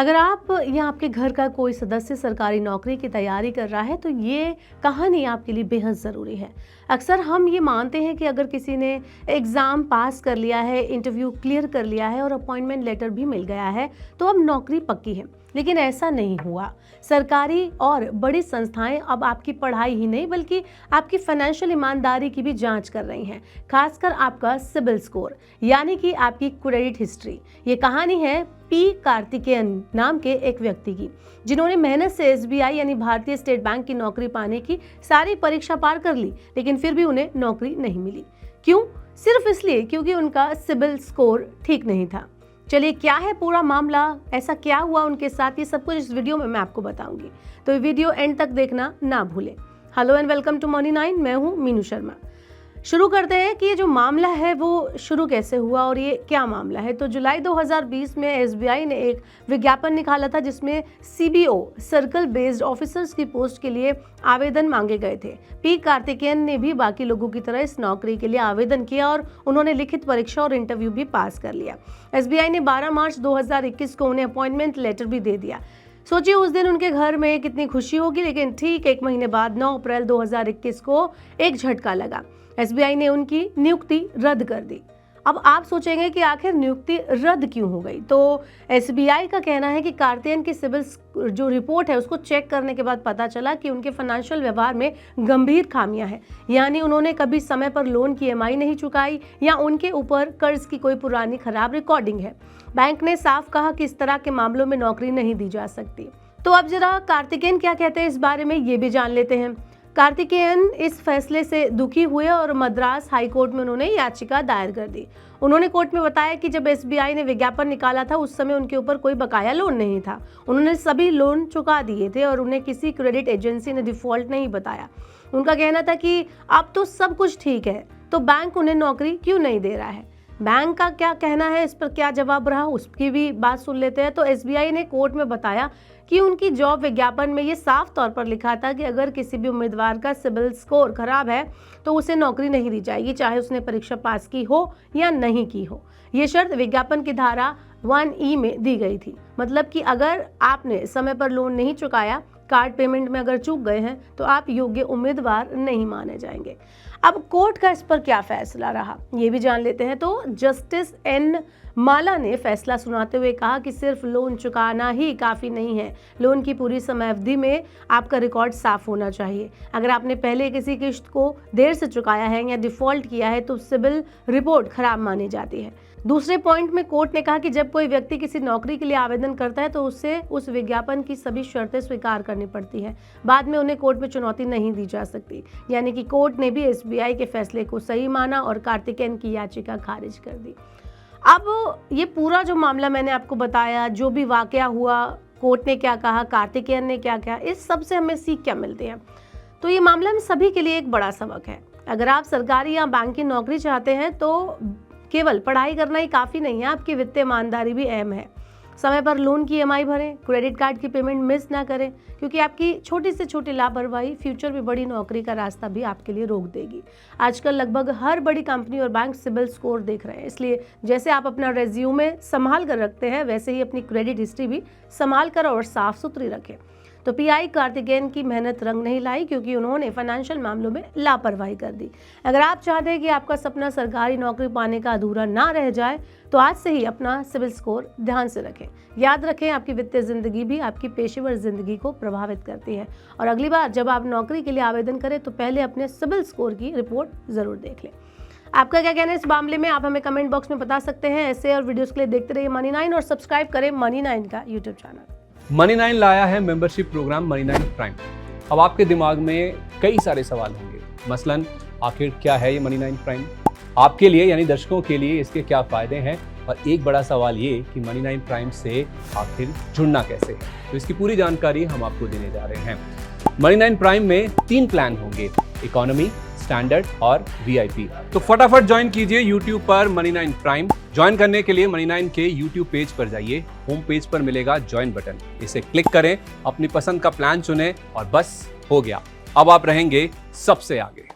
अगर आप या आपके घर का कोई सदस्य सरकारी नौकरी की तैयारी कर रहा है तो ये कहानी आपके लिए बेहद ज़रूरी है। अक्सर हम ये मानते हैं कि अगर किसी ने एग्ज़ाम पास कर लिया है, इंटरव्यू क्लियर कर लिया है और अपॉइंटमेंट लेटर भी मिल गया है तो अब नौकरी पक्की है, लेकिन ऐसा नहीं हुआ। सरकारी और बड़ी संस्थाएं अब आपकी पढ़ाई ही नहीं बल्कि आपकी फाइनेंशियल ईमानदारी की भी जांच कर रही हैं, खासकर आपका सिबिल स्कोर यानी कि आपकी क्रेडिट हिस्ट्री। ये कहानी है पी कार्तिकेयन नाम के एक व्यक्ति की, जिन्होंने मेहनत से एसबीआई यानी भारतीय स्टेट बैंक की नौकरी पाने की सारी परीक्षा पार कर ली, लेकिन फिर भी उन्हें नौकरी नहीं मिली। क्यों? सिर्फ इसलिए क्योंकि उनका सिबिल स्कोर ठीक नहीं था। चलिए, क्या है पूरा मामला, ऐसा क्या हुआ उनके साथ, ये सब कुछ इस वीडियो में मैं आपको बताऊंगी, तो ये वीडियो एंड तक देखना ना भूलें। Hello and welcome to money 9, मैं हूं मीनू शर्मा। शुरू करते हैं कि ये जो मामला है वो शुरू कैसे हुआ और ये क्या मामला है। तो जुलाई 2020 में एसबीआई ने एक विज्ञापन निकाला था जिसमें सीबीओ सर्कल बेस्ड ऑफिसर्स की पोस्ट के लिए आवेदन मांगे गए थे। पी कार्तिकेयन ने भी बाकी लोगों की तरह इस नौकरी के लिए आवेदन किया और उन्होंने लिखित परीक्षा और इंटरव्यू भी पास कर लिया। एसबीआई ने 12 मार्च 2021 को उन्हें अपॉइंटमेंट लेटर भी दे दिया। सोचिए उस दिन उनके घर में कितनी खुशी होगी, लेकिन ठीक एक महीने बाद 9 अप्रैल 2021 को एक झटका लगा। एसबीआई ने उनकी नियुक्ति रद्द कर दी। अब आप सोचेंगे कि आखिर नियुक्ति रद्द क्यों हो गई, तो एसबीआई का कहना है कि कार्तिकेयन की सिबिल जो रिपोर्ट है उसको चेक करने के बाद पता चला कि उनके फाइनेंशियल व्यवहार में गंभीर खामियां हैं। यानी उन्होंने कभी समय पर लोन की ईएमआई नहीं चुकाई या उनके ऊपर कर्ज की कोई पुरानी खराब रिकॉर्डिंग है। बैंक ने साफ कहा कि इस तरह के मामलों में नौकरी नहीं दी जा सकती। तो अब जरा कार्तिकेयन क्या कहते हैं इस बारे में ये भी जान लेते हैं। कार्तिकेयन इस फैसले से दुखी हुए और मद्रास हाई कोर्ट में उन्होंने याचिका दायर कर दी। उन्होंने कोर्ट में बताया कि जब एसबीआई ने विज्ञापन निकाला था उस समय उनके ऊपर कोई बकाया लोन नहीं था। उन्होंने सभी लोन चुका दिए थे और उन्हें किसी क्रेडिट एजेंसी ने डिफॉल्ट नहीं बताया। उनका कहना था कि अब तो सब कुछ ठीक है, तो बैंक उन्हें नौकरी क्यों नहीं दे रहा है। बैंक का क्या कहना है, इस पर क्या जवाब रहा, उसकी भी बात सुन लेते हैं। तो एसबीआई ने कोर्ट में बताया कि उनकी जॉब विज्ञापन में ये साफ तौर पर लिखा था कि अगर किसी भी उम्मीदवार का सिबिल स्कोर खराब है तो उसे नौकरी नहीं दी जाएगी, चाहे उसने परीक्षा पास की हो या नहीं की हो। ये शर्त विज्ञापन की धारा 1E में दी गई थी। मतलब कि अगर आपने समय पर लोन नहीं चुकाया, कार्ड पेमेंट में अगर चूक गए हैं तो आप योग्य उम्मीदवार नहीं माने जाएंगे। अब कोर्ट का इस पर क्या फैसला रहा ये भी जान लेते हैं। तो जस्टिस एन माला ने फैसला सुनाते हुए कहा कि सिर्फ लोन चुकाना ही काफ़ी नहीं है, लोन की पूरी समय अवधि में आपका रिकॉर्ड साफ होना चाहिए। अगर आपने पहले किसी किस्त को देर से चुकाया है या डिफॉल्ट किया है तो सिबिल रिपोर्ट खराब मानी जाती है। दूसरे पॉइंट में कोर्ट ने कहा कि जब कोई व्यक्ति किसी नौकरी के लिए आवेदन करता है तो उसे उस विज्ञापन की सभी शर्तें स्वीकार करनी पड़ती है, बाद में उन्हें कोर्ट में चुनौती नहीं दी जा सकती। यानी कि कोर्ट ने भी एसबीआई के फैसले को सही माना और कार्तिकेयन की याचिका खारिज कर दी। अब ये पूरा जो मामला मैंने आपको बताया, जो भी वाकया हुआ, कोर्ट ने क्या कहा, कार्तिकेयन ने क्या कहा, इस सब से हमें सीख क्या मिलती है। तो ये मामला हम सभी के लिए एक बड़ा सबक है। अगर आप सरकारी या बैंक की नौकरी चाहते हैं तो केवल पढ़ाई करना ही काफ़ी नहीं है, आपकी वित्तीय ईमानदारी भी अहम है। समय पर लोन की ईएमआई भरें, क्रेडिट कार्ड की पेमेंट मिस ना करें, क्योंकि आपकी छोटी से छोटी लापरवाही फ्यूचर में बड़ी नौकरी का रास्ता भी आपके लिए रोक देगी। आजकल लगभग हर बड़ी कंपनी और बैंक सिबिल स्कोर देख रहे हैं, इसलिए जैसे आप अपना रेज्यूमे संभाल कर रखते हैं वैसे ही अपनी क्रेडिट हिस्ट्री भी संभाल कर और साफ सुथरी रखें। तो पीआई कार्तिकेयन की मेहनत रंग नहीं लाई क्योंकि उन्होंने फाइनेंशियल मामलों में लापरवाही कर दी। अगर आप चाहते हैं कि आपका सपना सरकारी नौकरी पाने का अधूरा ना रह जाए तो आज से ही अपना सिबिल स्कोर ध्यान से रखें। याद रखें, आपकी वित्तीय जिंदगी भी आपकी पेशेवर जिंदगी को प्रभावित करती है और अगली बार जब आप नौकरी के लिए आवेदन करें तो पहले अपने सिबिल स्कोर की रिपोर्ट जरूर देख लें। आपका क्या कहना है इस मामले में, आप हमें कमेंट बॉक्स में बता सकते हैं। ऐसे और वीडियोस के लिए देखते रहिए मनी 9 और सब्सक्राइब करें मनी 9 का यूट्यूब चैनल। मनी 9 लाया है मेंबरशिप प्रोग्राम मनी 9 प्राइम। अब आपके दिमाग में कई सारे सवाल होंगे, मसलन आखिर क्या है ये मनी 9 प्राइम, आपके लिए यानी दर्शकों के लिए इसके क्या फायदे हैं, और एक बड़ा सवाल ये कि मनी 9 प्राइम से आखिर जुड़ना कैसे है। तो इसकी पूरी जानकारी हम आपको देने जा रहे हैं। मनी 9 प्राइम में 3 प्लान होंगे, इकोनॉमी, स्टैंडर्ड और वीआईपी। तो फटाफट ज्वाइन कीजिए YouTube पर मनी 9 प्राइम। ज्वाइन करने के लिए मनी 9 के YouTube पेज पर जाइए, होम पेज पर मिलेगा ज्वाइन बटन, इसे क्लिक करें, अपनी पसंद का प्लान चुनें और बस हो गया, अब आप रहेंगे सबसे आगे।